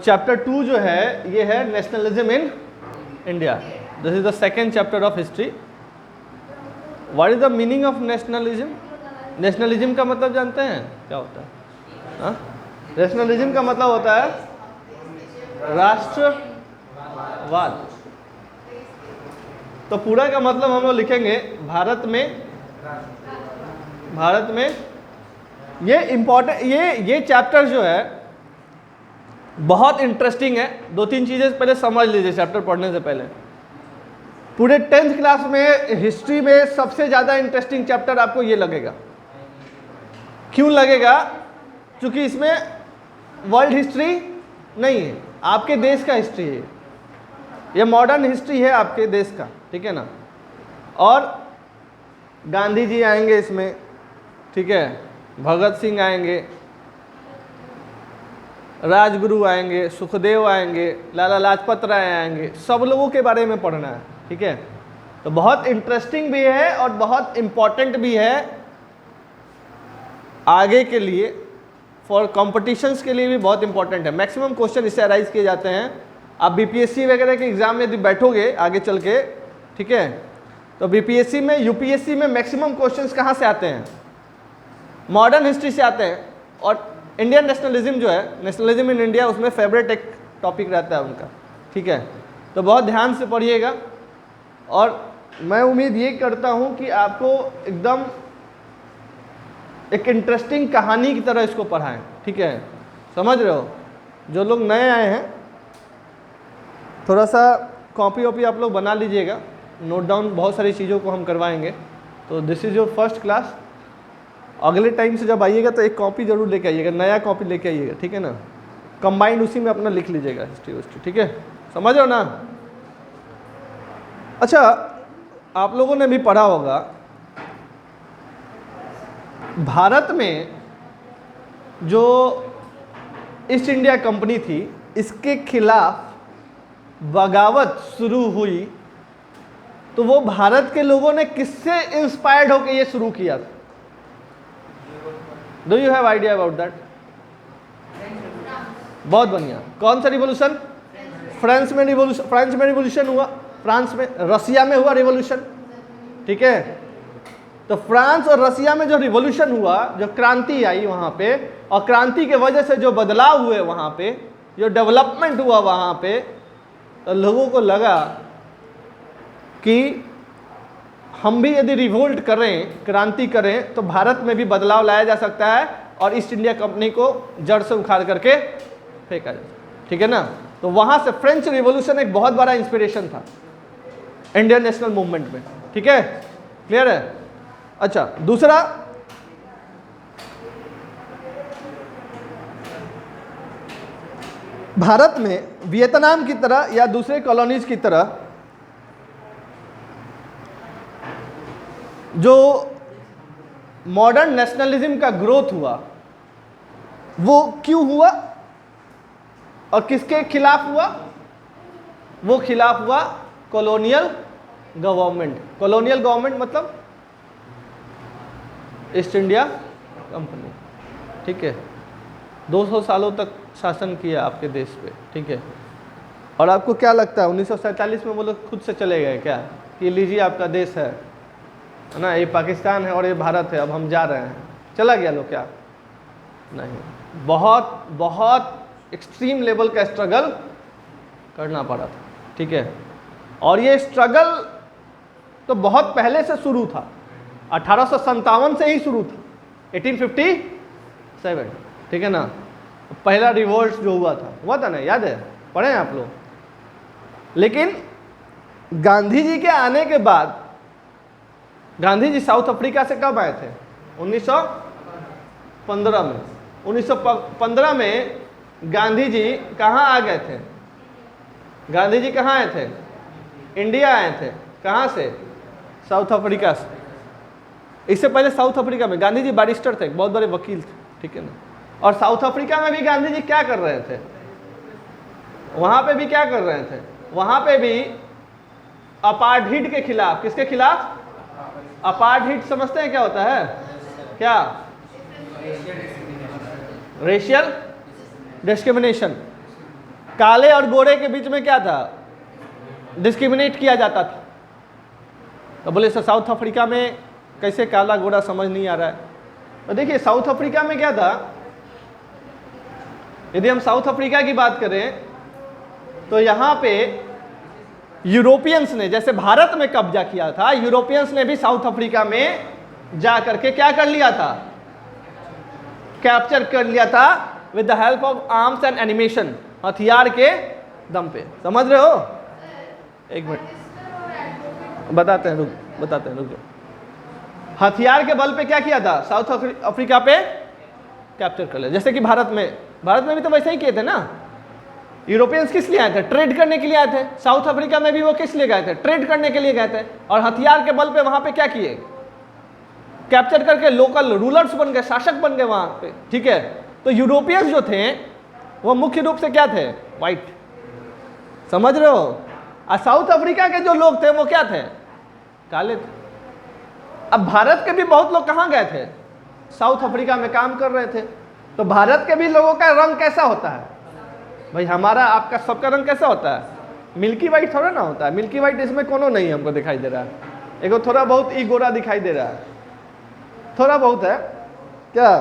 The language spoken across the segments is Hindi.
चैप्टर 2 जो है ये है nationalism in India. This is the second chapter of history. What is the meaning of nationalism? Nationalism का मतलब जानते हैं क्या होता है? नेशनलिज्म का मतलब होता है राष्ट्रवाद। तो पूरा का मतलब हम लोग लिखेंगे भारत में ये इंपॉर्टेंट, ये चैप्टर जो है बहुत इंटरेस्टिंग है। दो तीन चीजें पहले समझ लीजिए चैप्टर पढ़ने से पहले। पूरे 10th क्लास में हिस्ट्री में सबसे ज्यादा इंटरेस्टिंग चैप्टर आपको ये लगेगा। क्यों लगेगा? क्योंकि इसमें वर्ल्ड हिस्ट्री नहीं है, आपके देश का हिस्ट्री है। ये मॉडर्न हिस्ट्री है आपके देश का, ठीक है ना। और गांधी जी आएंगे इसमें, ठीक है, भगत सिंह आएंगे, राजगुरु आएंगे, सुखदेव आएंगे, लाला लाजपत राय आएंगे, सब लोगों के बारे में पढ़ना है, ठीक है। तो बहुत इंटरेस्टिंग भी है और बहुत इम्पॉर्टेंट भी है आगे के लिए, फॉर कॉम्पिटिशन्स के लिए भी बहुत इंपॉर्टेंट है। मैक्सिमम क्वेश्चन इससे अराइज किए जाते हैं। आप बीपीएससी वगैरह के एग्जाम में यदि बैठोगे आगे चल के, ठीक है, तो बीपीएससी में, यूपीएससी में मैक्सिमम क्वेश्चंस कहाँ से आते हैं? मॉडर्न हिस्ट्री से आते हैं। और इंडियन नेशनलिज्म जो है, नेशनलिज्म इन इंडिया, उसमें फेवरेट एक टॉपिक रहता है उनका, ठीक है। तो बहुत ध्यान से पढ़िएगा और मैं उम्मीद ये करता हूँ कि आपको एकदम एक इंटरेस्टिंग कहानी की तरह इसको पढ़ाएं, ठीक है। समझ रहे हो? जो लोग नए आए हैं थोड़ा सा कॉपी वॉपी आप लोग बना लीजिएगा, नोट डाउन बहुत सारी चीज़ों को हम करवाएंगे। तो this is your first class. अगले टाइम से जब आइएगा तो एक कॉपी जरूर लेके आइएगा, नया कॉपी लेके आइएगा, ठीक है ना। कंबाइंड उसी में अपना लिख लीजिएगा हिस्ट्री, ठीक है। समझ रहे हो ना? अच्छा, आप लोगों ने भी पढ़ा होगा भारत में जो ईस्ट इंडिया कंपनी थी, इसके खिलाफ बगावत शुरू हुई, तो वो भारत के लोगों ने किससे इंस्पायर्ड होकर ये शुरू किया था? Do you have idea about that? बहुत बढ़िया। कौन सा रिवॉल्यूशन? फ्रांस में रिवॉल्यूशन हुआ। फ्रांस में, रसिया में हुआ रिवॉल्यूशन, ठीक है। तो फ्रांस और रसिया में जो रिवॉल्यूशन हुआ, जो क्रांति आई वहाँ पे, और क्रांति के वजह से जो बदलाव हुए वहाँ पे, जो डेवलपमेंट हुआ वहाँ पे, तो लोगों को लगा कि हम भी यदि रिवोल्ट करें, क्रांति करें, तो भारत में भी बदलाव लाया जा सकता है और ईस्ट इंडिया कंपनी को जड़ से उखाड़ करके फेंका जा सकता है, ठीक है ना। तो वहाँ से फ्रेंच रिवॉल्यूशन एक बहुत बड़ा इंस्पिरेशन था इंडियन नेशनल मूवमेंट में, ठीक है। क्लियर है? अच्छा, दूसरा, भारत में वियतनाम की तरह या दूसरे कॉलोनीज की तरह जो मॉडर्न नेशनलिज्म का ग्रोथ हुआ, वो क्यों हुआ और किसके खिलाफ हुआ? वो खिलाफ हुआ कॉलोनियल गवर्नमेंट। कॉलोनियल गवर्नमेंट मतलब ईस्ट इंडिया कंपनी, ठीक है। 200 सालों तक शासन किया आपके देश पे, ठीक है। और आपको क्या लगता है 1947 में वो लोग खुद से चले गए क्या कि लीजिए आपका देश है ना, ये पाकिस्तान है और ये भारत है, अब हम जा रहे हैं? चला गया लोग क्या? नहीं। बहुत बहुत एक्सट्रीम लेवल का स्ट्रगल करना पड़ा था, ठीक है। और ये स्ट्रगल तो बहुत पहले से शुरू था, 1857 से ही शुरू था, 1857, ठीक है ना। पहला रिवोल्ट जो हुआ था ना, याद है? पढ़े हैं आप लोग? लेकिन गांधी जी के आने के बाद, गांधी जी साउथ अफ्रीका से कब आए थे? 1915 में। 1915 में गांधी जी कहाँ आ गए थे? गांधी जी कहाँ आए थे? इंडिया आए थे। कहाँ से? साउथ अफ्रीका से। इससे पहले साउथ अफ्रीका में गांधी जी बैरिस्टर थे, बहुत बड़े वकील थे, ठीक है ना। और साउथ अफ्रीका में भी गांधी जी क्या कर रहे थे? वहाँ पे भी क्या कर रहे थे? वहाँ पे भी अपार्थाइड के खिलाफ। किसके खिलाफ? अपार्थाइड समझते हैं क्या होता है? क्या? रेशियल डिस्क्रिमिनेशन, काले और गोरे के बीच में क्या था, डिस्क्रिमिनेट किया जाता था। तो बोले सर साउथ अफ्रीका में कैसे काला गोरा समझ नहीं आ रहा है। तो देखिए साउथ अफ्रीका में क्या था, यदि हम साउथ अफ्रीका की बात करें तो यहाँ पे यूरोपियंस ने जैसे भारत में कब्जा किया था, यूरोपियंस ने भी साउथ अफ्रीका में जा करके क्या कर लिया था, कैप्चर कर लिया था with the help of arms and animation, हथियार के दम पे। समझ रहे हो? एक मिनट बताते हैं, रुक। हथियार के बल पे क्या किया था, साउथ अफ्रीका पे कैप्चर कर लिया। जैसे कि भारत में भी तो वैसे ही किए थे ना। यूरोपियंस किस लिए आए थे, ट्रेड करने के लिए आए थे। साउथ अफ्रीका में भी वो किस लिए गए थे, ट्रेड करने के लिए गए थे। और हथियार के बल पे वहां पे क्या किए, कैप्चर करके लोकल रूलर्स बन गए, शासक बन गए वहां पे। ठीक है, तो यूरोपियंस जो थे वो मुख्य रूप से क्या थे, व्हाइट। समझ रहे हो? और साउथ अफ्रीका के जो लोग थे वो क्या थे, काले थे। अब भारत के भी बहुत लोग कहाँ गए थे, साउथ अफ्रीका में काम कर रहे थे। तो भारत के भी लोगों का रंग कैसा होता है भाई, हमारा आपका सबका रंग कैसा होता है, मिल्की वाइट थोड़ा ना होता है। मिल्की वाइट इसमें कोनो नहीं हमको दिखाई दे रहा है। एक थोड़ा बहुत ई गोरा दिखाई दे रहा है, थोड़ा बहुत है क्या।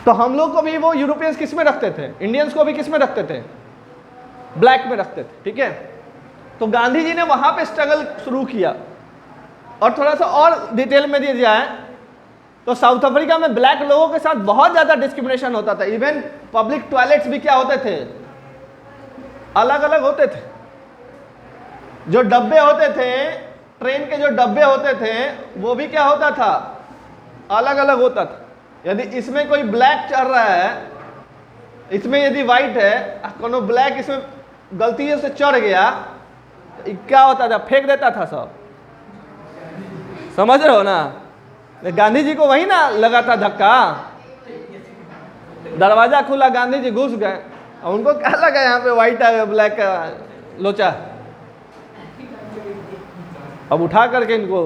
तो हम लोग को भी वो यूरोपियंस किस में रखते थे, इंडियंस को भी किस में रखते थे, ब्लैक में रखते थे। ठीक है, तो गांधी जी ने वहां पे स्ट्रगल शुरू किया। और थोड़ा सा और डिटेल में दिया जाए तो साउथ अफ्रीका में ब्लैक लोगों के साथ बहुत ज्यादा डिस्क्रिमिनेशन होता था। इवन पब्लिक टॉयलेट्स भी क्या होते थे, अलग अलग होते थे। जो डब्बे होते थे, ट्रेन के जो डब्बे होते थे वो भी क्या होता था, अलग अलग होता था। यदि इसमें कोई ब्लैक चढ़ रहा है, इसमें यदि व्हाइट है, कोनो ब्लैक इसमें गलती से चढ़ गया तो क्या होता था, फेंक देता था सब। समझ रहे हो ना? गांधी जी को वही ना लगा था धक्का, दरवाजा खुला, गांधी जी घुस गए। और उनको क्या लगा यहाँ पे व्हाइट है ब्लैक का लोचा। अब उठा करके इनको,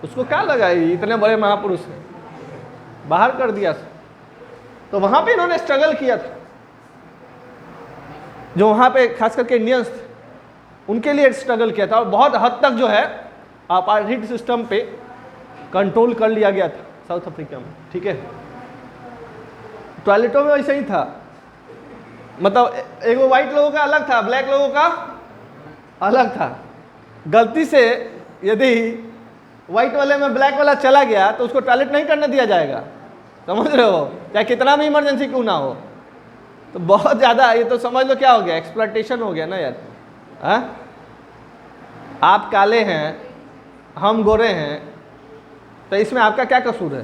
उसको क्या लगा, इतने बड़े महापुरुष ने बाहर कर दिया। तो वहां पे इन्होंने स्ट्रगल किया था। जो वहां पे खास करके इंडियंस थे उनके लिए स्ट्रगल किया था। और बहुत हद तक जो है अपार्टहाइड सिस्टम पे कंट्रोल कर लिया गया था साउथ अफ्रीका में। ठीक है, टॉयलेटों में वैसे ही था, मतलब एक वो व्हाइट लोगों का अलग था, ब्लैक लोगों का अलग था। गलती से यदि व्हाइट वाले में ब्लैक वाला चला गया तो उसको टॉयलेट नहीं करने दिया जाएगा। समझ रहे हो? चाहे कितना भी इमरजेंसी क्यों ना हो। तो बहुत ज़्यादा, ये तो समझ लो क्या हो गया, एक्सप्लॉयटेशन हो गया ना यार। हाँ, आप काले हैं, हम गोरे हैं, तो इसमें आपका क्या कसूर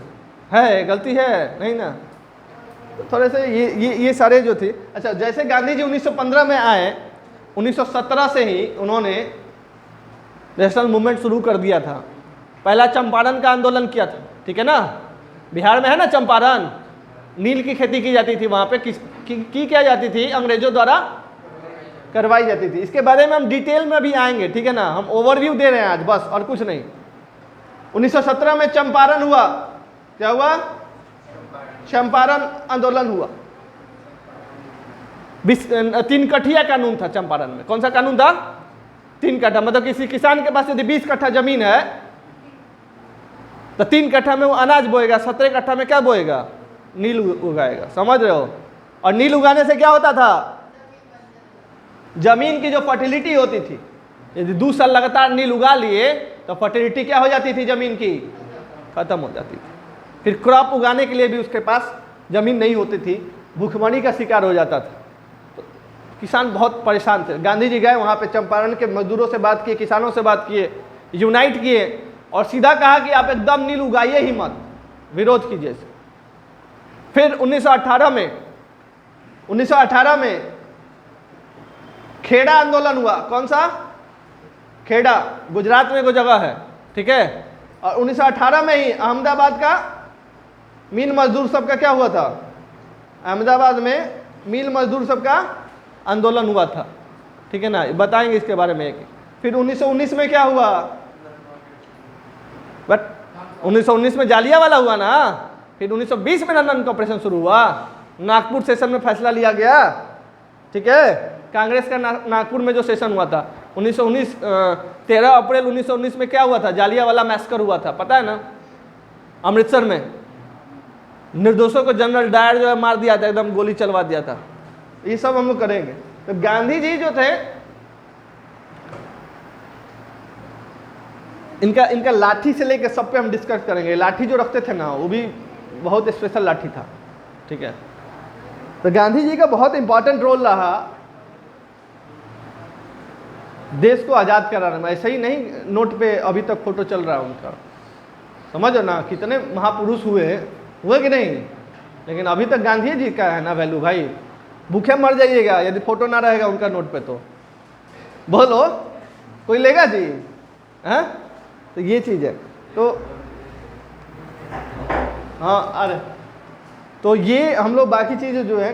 है गलती है नहीं ना। तो थोड़े से ये सारे जो थे। अच्छा, जैसे गांधी जी 1915 में आए, 1917 से ही उन्होंने नेशनल मूवमेंट शुरू कर दिया था। पहला चंपारण का आंदोलन किया था। ठीक है ना, बिहार में है ना चंपारण, नील की खेती की जाती थी वहाँ पे, की क्या जाती थी, अंग्रेजों द्वारा करवाई जाती थी। इसके बारे में हम डिटेल में भी आएंगे। ठीक है ना, हम ओवरव्यू दे रहे हैं आज, बस और कुछ नहीं। 1917 में चंपारण हुआ। क्या हुआ? चंपारण आंदोलन हुआ। 3 कठिया कानून था चंपारण में। कौन सा कानून था? 3 कट्ठा। मतलब किसी किसान के पास यदि 20 कट्ठा जमीन है तो 3 कट्ठा में वो अनाज बोएगा, 17 कट्ठा में क्या बोएगा, नील उगाएगा। समझ रहे हो? और नील उगाने से क्या होता था, जमीन की जो फर्टिलिटी होती थी, यदि 2 साल लगातार नील उगा लिए तो फर्टिलिटी क्या हो जाती थी, जमीन की खत्म हो जाती थी। फिर क्रॉप उगाने के लिए भी उसके पास जमीन नहीं होती थी, भूखमरी का शिकार हो जाता था। तो किसान बहुत परेशान थे। गांधी जी गए वहाँ पे, चंपारण के मजदूरों से बात किए, किसानों से बात किए, यूनाइट किए और सीधा कहा कि आप एकदम नील उगाइए ही मत, विरोध कीजिए। फिर 1918 में खेड़ा आंदोलन हुआ। कौन सा? खेड़ा, गुजरात में कोई जगह है। ठीक है, और 1918 में ही अहमदाबाद का मील मजदूर सब का क्या हुआ था, अहमदाबाद में मील मजदूर सब का आंदोलन हुआ था। ठीक है ना, बताएंगे इसके बारे में एक। फिर 1919 में क्या हुआ, बट 1919 में जालियांवाला हुआ ना। फिर 1920 में लंदन का ऑपरेशन शुरू हुआ, नागपुर सेशन में फैसला लिया गया ठीक है। कांग्रेस का नागपुर में जो सेशन हुआ था 1919, 13 अप्रैल 1919 में क्या हुआ था? जालियांवाला मैसेकर हुआ था, पता है ना, अमृतसर में निर्दोषों को जनरल डायर जो है मार दिया था, एकदम गोली चलवा दिया था। ये सब हम लोग करेंगे। तो गांधी जी जो थे, इनका लाठी से लेकर सब पे हम डिस्कस करेंगे। लाठी जो रखते थे ना, वो भी बहुत स्पेशल लाठी था, ठीक है। तो गांधी जी का बहुत इंपॉर्टेंट रोल रहा देश को आज़ाद कराने में। ऐसे ही नहीं नोट पे अभी तक फोटो चल रहा है उनका, समझो ना, कितने महापुरुष हुए कि नहीं, लेकिन अभी तक गांधी जी का है ना वैल्यू भाई। भूखे मर जाइएगा यदि फोटो ना रहेगा उनका नोट पे तो। बोलो कोई लेगा जी? हैं? तो ये चीज़ है। तो हाँ, अरे तो ये हम लोग बाकी चीज़ें जो है